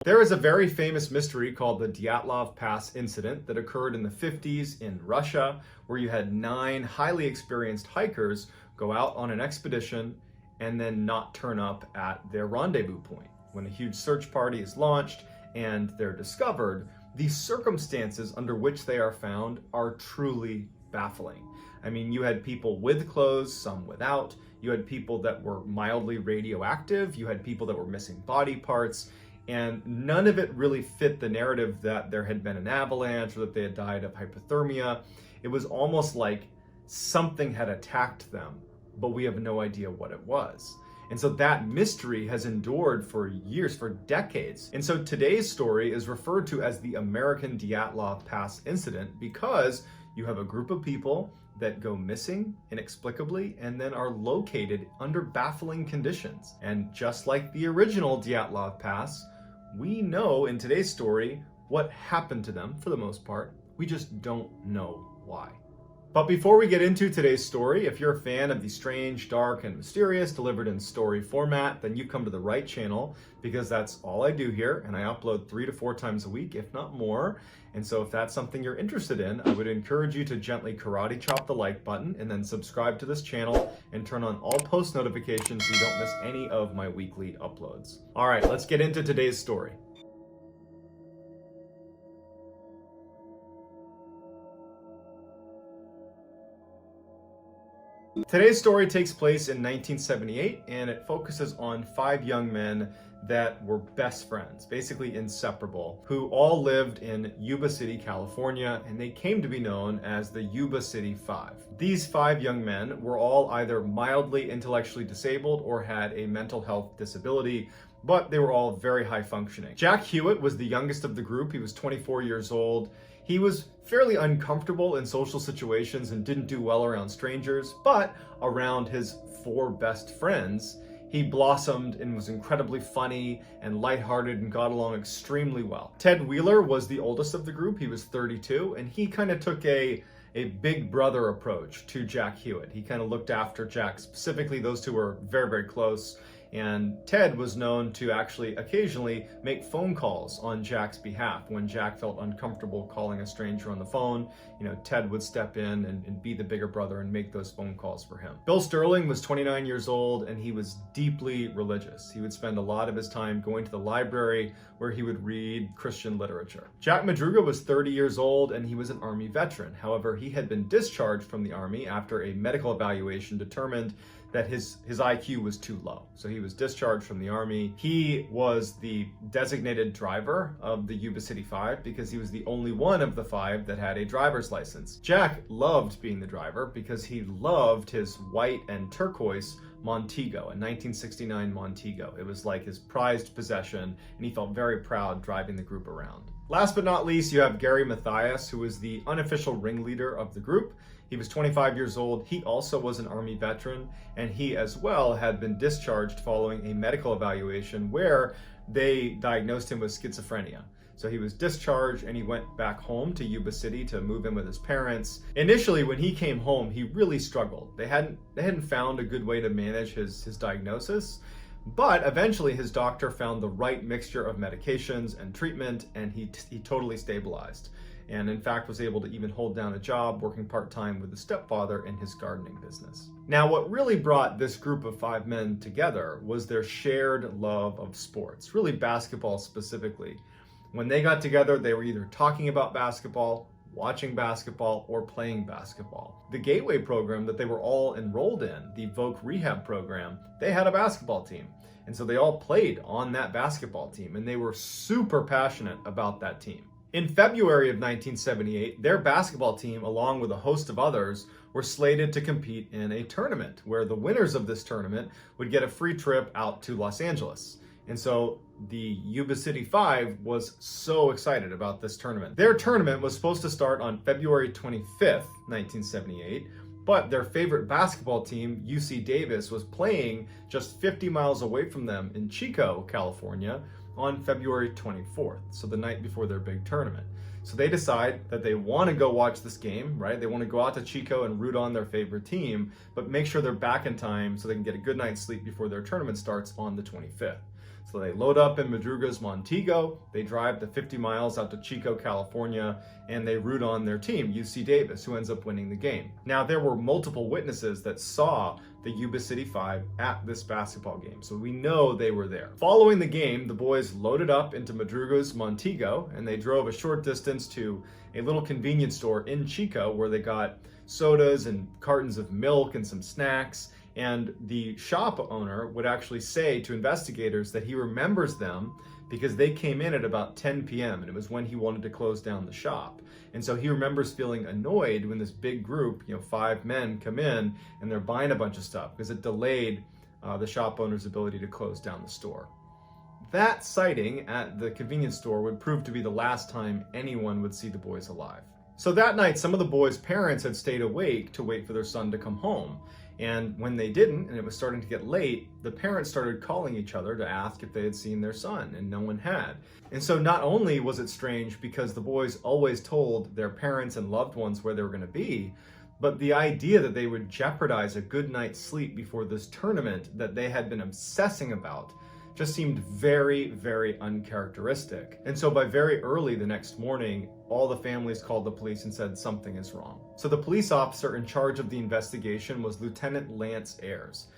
There is a very famous mystery called the Dyatlov Pass incident that occurred in the 50s in Russia, where you had 9 highly experienced hikers go out on an expedition and then not turn up at their rendezvous point. When a huge search party is launched and they're discovered, the circumstances under which they are found are truly baffling. I mean, you had people with clothes, some without. You had people that were mildly radioactive. You had people that were missing body parts. And none of it really fit the narrative that there had been an avalanche or that they had died of hypothermia. It was almost like something had attacked them, but we have no idea what it was. And so that mystery has endured for years, for decades. And so today's story is referred to as the American Dyatlov Pass incident because you have a group of people that go missing inexplicably and then are located under baffling conditions. And just like the original Dyatlov Pass, we know in today's story what happened to them for the most part. We just don't know why. But before we get into today's story, if you're a fan of the strange, dark, and mysterious delivered in story format, then you come to the right channel because that's all I do here, and I upload 3 to 4 times a week, if not more. And so if that's something you're interested in, I would encourage you to gently karate chop the like button and then subscribe to this channel and turn on all post notifications so you don't miss any of my weekly uploads. All right, let's get into today's story. Today's story takes place in 1978, and it focuses on 5 young men that were best friends, basically inseparable, who all lived in Yuba City, California, and they came to be known as the Yuba City 5. These 5 young men were all either mildly intellectually disabled or had a mental health disability, but they were all very high functioning. Jack Hewitt was the youngest of the group. He was 24 years old. He was fairly uncomfortable in social situations and didn't do well around strangers, but around his 4 best friends, he blossomed and was incredibly funny and lighthearted and got along extremely well. Ted Weiher was the oldest of the group. He was 32, and he kind of took a big brother approach to Jack Hewitt. He kind of looked after Jack specifically. Those two were very, very close. And Ted was known to actually occasionally make phone calls on Jack's behalf. When Jack felt uncomfortable calling a stranger on the phone, Ted would step in and be the bigger brother and make those phone calls for him. Bill Sterling was 29 years old, and he was deeply religious. He would spend a lot of his time going to the library where he would read Christian literature. Jack Madruga was 30 years old, and he was an Army veteran. However, he had been discharged from the Army after a medical evaluation determined that his IQ was too low. So he was discharged from the Army. He was the designated driver of the Yuba City 5 because he was the only one of the 5 that had a driver's license. Jack loved being the driver because he loved his white and turquoise Montego, a 1969 Montego. It was like his prized possession, and he felt very proud driving the group around. Last but not least, you have Gary Mathias, who was the unofficial ringleader of the group. He was 25 years old. He also was an Army veteran, and he as well had been discharged following a medical evaluation where they diagnosed him with schizophrenia. So he was discharged and he went back home to Yuba City to move in with his parents. Initially, when he came home, he really struggled. They hadn't found a good way to manage his diagnosis, but eventually his doctor found the right mixture of medications and treatment, and he totally stabilized. And in fact was able to even hold down a job working part-time with his stepfather in his gardening business. Now, what really brought this group of 5 men together was their shared love of sports, really basketball specifically. When they got together, they were either talking about basketball, watching basketball, or playing basketball. The Gateway program that they were all enrolled in, the Voc Rehab program, they had a basketball team. And so they all played on that basketball team, and they were super passionate about that team. In February of 1978, their basketball team, along with a host of others, were slated to compete in a tournament where the winners of this tournament would get a free trip out to Los Angeles. And so the Yuba City 5 was so excited about this tournament. Their tournament was supposed to start on February 25th, 1978, but their favorite basketball team, UC Davis, was playing just 50 miles away from them in Chico, California, on February 24th, so the night before their big tournament. So they decide that they want to go watch this game, right? They want to go out to Chico and root on their favorite team, but make sure they're back in time so they can get a good night's sleep before their tournament starts on the 25th. So they load up in Madruga's Montego, they drive the 50 miles out to Chico, California, and they root on their team, UC Davis, who ends up winning the game. Now, there were multiple witnesses that saw the Yuba City Five at this basketball game, so we know they were there. Following the game, the boys loaded up into Madruga's Montego, and they drove a short distance to a little convenience store in Chico where they got sodas and cartons of milk and some snacks. And the shop owner would actually say to investigators that he remembers them because they came in at about 10 p.m. and it was when he wanted to close down the shop. And so he remembers feeling annoyed when this big group, 5 men, come in and they're buying a bunch of stuff because it delayed the shop owner's ability to close down the store. That sighting at the convenience store would prove to be the last time anyone would see the boys alive. So that night, some of the boys' parents had stayed awake to wait for their son to come home. And when they didn't, and it was starting to get late, the parents started calling each other to ask if they had seen their son, and no one had. And so not only was it strange because the boys always told their parents and loved ones where they were going to be, but the idea that they would jeopardize a good night's sleep before this tournament that they had been obsessing about just seemed very, very uncharacteristic. And so by very early the next morning, all the families called the police and said something is wrong. So the police officer in charge of the investigation was Lieutenant Lance Ayers.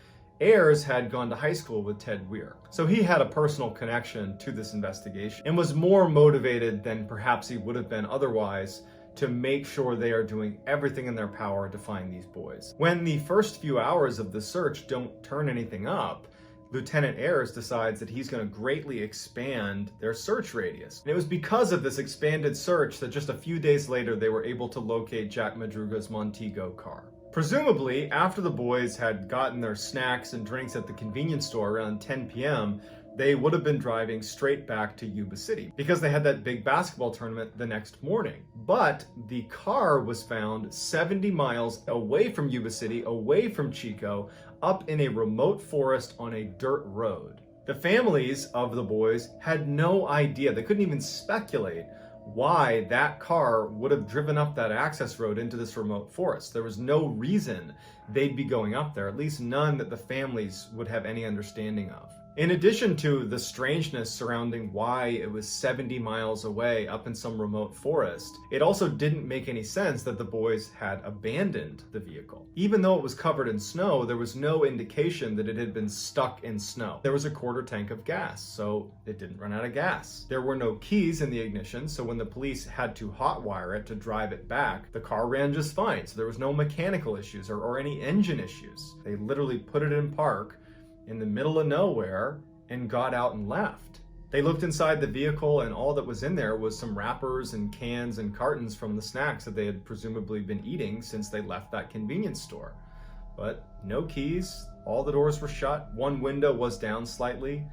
Ayers had gone to high school with Ted Weiher, so he had a personal connection to this investigation and was more motivated than perhaps he would have been otherwise to make sure they are doing everything in their power to find these boys. When the first few hours of the search don't turn anything up, Lieutenant Ayers decides that he's going to greatly expand their search radius. And it was because of this expanded search that just a few days later they were able to locate Jack Madruga's Montego car. Presumably, after the boys had gotten their snacks and drinks at the convenience store around 10 p.m., they would have been driving straight back to Yuba City because they had that big basketball tournament the next morning. But the car was found 70 miles away from Yuba City, away from Chico, up in a remote forest on a dirt road. The families of the boys had no idea. They couldn't even speculate why that car would have driven up that access road into this remote forest. There was no reason they'd be going up there, at least none that the families would have any understanding of. In addition to the strangeness surrounding why it was 70 miles away up in some remote forest, it also didn't make any sense that the boys had abandoned the vehicle. Even though it was covered in snow, there was no indication that it had been stuck in snow. There was a quarter tank of gas, so it didn't run out of gas. There were no keys in the ignition, so when the police had to hotwire it to drive it back, the car ran just fine, so there was no mechanical issues or any engine issues. They literally put it in park in the middle of nowhere and got out and left. They looked inside the vehicle and all that was in there was some wrappers and cans and cartons from the snacks that they had presumably been eating since they left that convenience store. But no keys, all the doors were shut, one window was down slightly,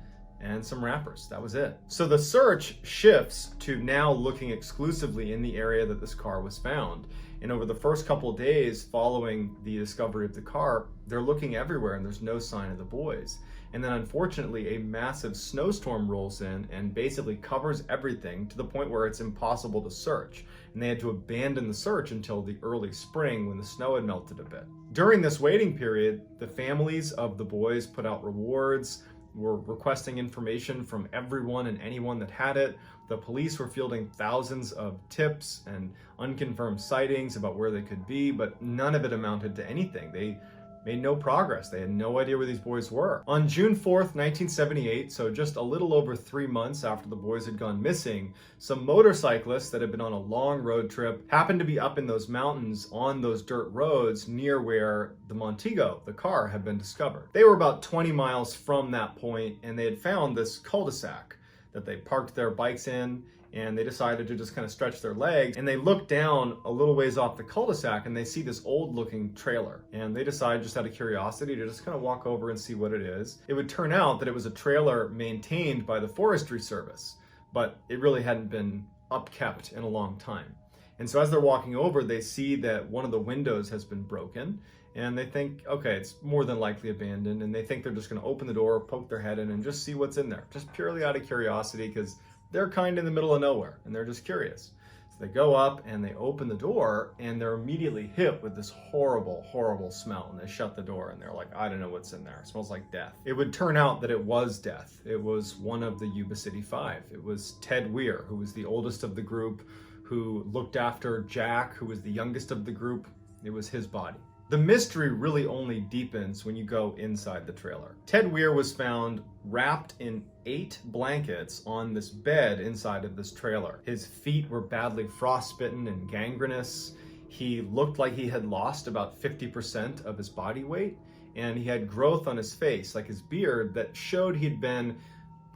and some wrappers. That was it. So the search shifts to now looking exclusively in the area that this car was found. And over the first couple of days following the discovery of the car, they're looking everywhere and there's no sign of the boys. And then unfortunately, a massive snowstorm rolls in and basically covers everything to the point where it's impossible to search. And they had to abandon the search until the early spring when the snow had melted a bit. During this waiting period, the families of the boys put out rewards, were requesting information from everyone and anyone that had it. The police were fielding thousands of tips and unconfirmed sightings about where they could be, but none of it amounted to anything. They made no progress. They had no idea where these boys were. On June 4th, 1978, so just a little over 3 months after the boys had gone missing, some motorcyclists that had been on a long road trip happened to be up in those mountains on those dirt roads near where the Montego, the car, had been discovered. They were about 20 miles from that point, and they had found this cul-de-sac that they parked their bikes in, and they decided to just kind of stretch their legs, and they look down a little ways off the cul-de-sac and they see this old looking trailer, and they decide just out of curiosity to just kind of walk over and see what it is. It would turn out that it was a trailer maintained by the Forestry Service, but it really hadn't been upkept in a long time. And so as they're walking over, they see that one of the windows has been broken, and they think, okay, it's more than likely abandoned, and they think they're just going to open the door, poke their head in, and just see what's in there, just purely out of curiosity, because they're kind of in the middle of nowhere, and they're just curious. So So they go up and they open the door, and they're immediately hit with this horrible, horrible smell. And they shut the door and they're like, I don't know what's in there. It smells like death. It would turn out that it was death. It was one of the Yuba City Five. It was Ted Weiher, who was the oldest of the group, who looked after Jack, who was the youngest of the group. It was his body. The mystery really only deepens when you go inside the trailer. Ted Weiher was found wrapped in 8 blankets on this bed inside of this trailer. His feet were badly frostbitten and gangrenous. He looked like he had lost about 50% of his body weight, and he had growth on his face, like his beard, that showed he'd been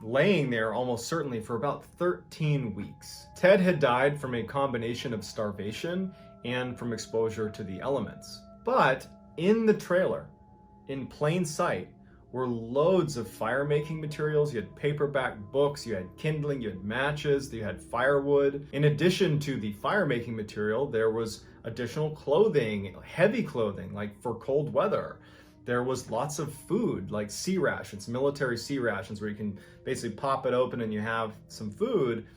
laying there almost certainly for about 13 weeks. Ted had died from a combination of starvation and from exposure to the elements. But in the trailer, in plain sight, were loads of fire-making materials. You had paperback books, you had kindling, you had matches, you had firewood. In addition to the fire-making material, there was additional clothing, heavy clothing, like for cold weather. There was lots of food, like sea rations, military sea rations, where you can basically pop it open and you have some food,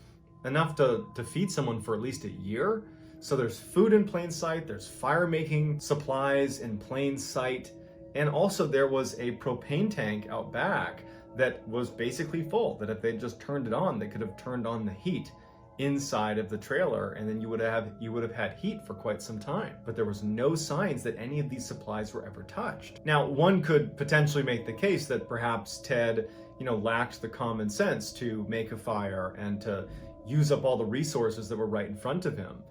enough to feed someone for at least a year. So there's food in plain sight, there's fire-making supplies in plain sight, and also there was a propane tank out back that was basically full, that if they just turned it on, they could have turned on the heat inside of the trailer, and then you would have had heat for quite some time. But there was no signs that any of these supplies were ever touched. Now, one could potentially make the case that perhaps Ted, lacked the common sense to make a fire and to use up all the resources that were right in front of him.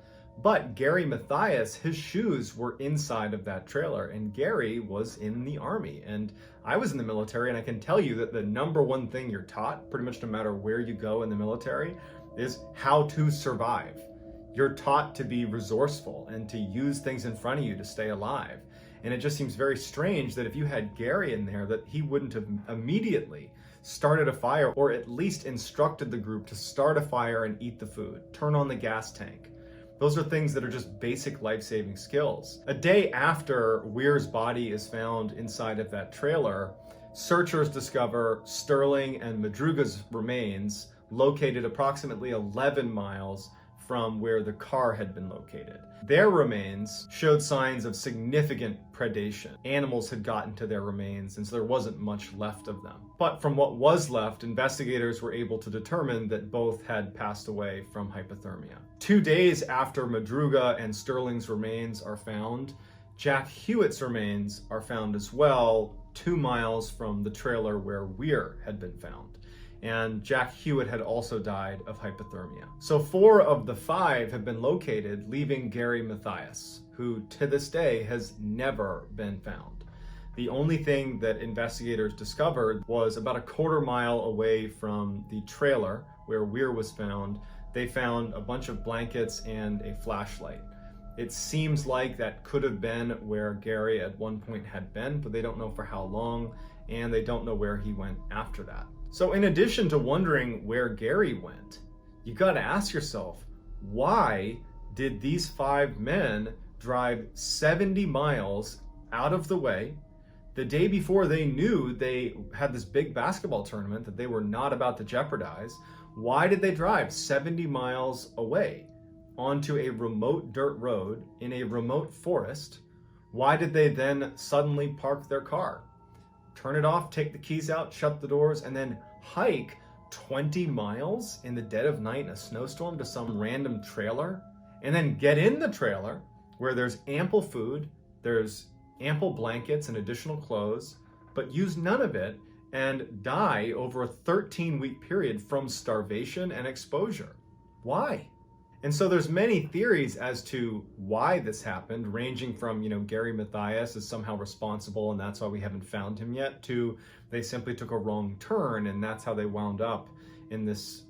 But Gary Mathias, his shoes were inside of that trailer, and Gary was in the Army. And I was in the military, and I can tell you that the number one thing you're taught, pretty much no matter where you go in the military, is how to survive. You're taught to be resourceful and to use things in front of you to stay alive. And it just seems very strange that if you had Gary in there, that he wouldn't have immediately started a fire, or at least instructed the group to start a fire and eat the food, turn on the gas tank. Those are things that are just basic life-saving skills. A day after Weir's body is found inside of that trailer, searchers discover Sterling and Madruga's remains located approximately 11 miles from where the car had been located. Their remains showed signs of significant predation. Animals had gotten to their remains, and so there wasn't much left of them. But from what was left, investigators were able to determine that both had passed away from hypothermia. 2 days after Madruga and Sterling's remains are found, Jack Hewitt's remains are found as well, 2 miles from the trailer where Weir had been found. And Jack Hewitt had also died of hypothermia. So 4 of the 5 have been located, leaving Gary Mathias, who to this day has never been found. The only thing that investigators discovered was about a quarter mile away from the trailer where Weir was found, they found a bunch of blankets and a flashlight. It seems like that could have been where Gary at one point had been, but they don't know for how long, and they don't know where he went after that. So in addition to wondering where Gary went, you gotta ask yourself, why did these 5 men drive 70 miles out of the way the day before they knew they had this big basketball tournament that they were not about to jeopardize? Why did they drive 70 miles away onto a remote dirt road in a remote forest? Why did they then suddenly park their car, turn it off, take the keys out, shut the doors, and then hike 20 miles in the dead of night in a snowstorm to some random trailer, and then get in the trailer where there's ample food, there's ample blankets and additional clothes, but use none of it and die over a 13-week period from starvation and exposure? Why? And so there's many theories as to why this happened, ranging from, Gary Mathias is somehow responsible and that's why we haven't found him yet, to they simply took a wrong turn and that's how they wound up in this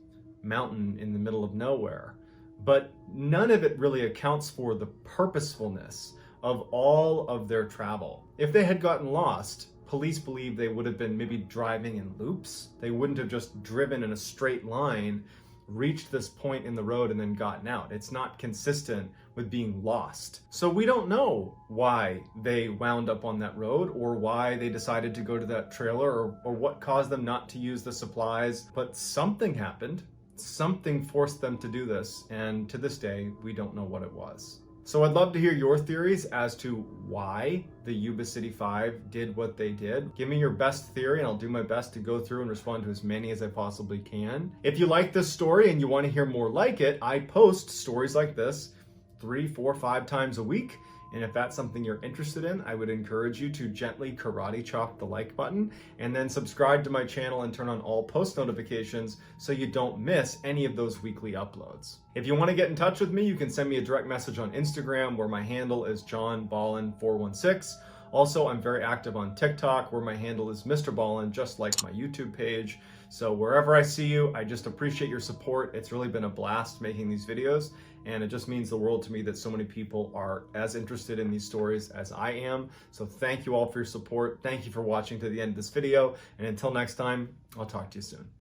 mountain in the middle of nowhere. But none of it really accounts for the purposefulness of all of their travel. If they had gotten lost, police believe they would have been maybe driving in loops. They wouldn't have just driven in a straight line, reached this point in the road and then gotten out. It's not consistent with being lost. So we don't know why they wound up on that road, or why they decided to go to that trailer, or what caused them not to use the supplies, but something happened. something forced them to do this, and to this day, we don't know what it was. So I'd love to hear your theories as to why the Yuba City 5 did what they did. Give me your best theory and I'll do my best to go through and respond to as many as I possibly can. If you like this story and you want to hear more like it, I post stories like this 3, 4, 5 times a week. And if that's something you're interested in, I would encourage you to gently karate chop the like button and then subscribe to my channel and turn on all post notifications so you don't miss any of those weekly uploads. If you want to get in touch with me, you can send me a direct message on Instagram where my handle is johnballen416. Also, I'm very active on TikTok where my handle is MrBallen, just like my YouTube page. So wherever I see you, I just appreciate your support. It's really been a blast making these videos, and it just means the world to me that so many people are as interested in these stories as I am. So thank you all for your support. Thank you for watching to the end of this video, and until next time, I'll talk to you soon.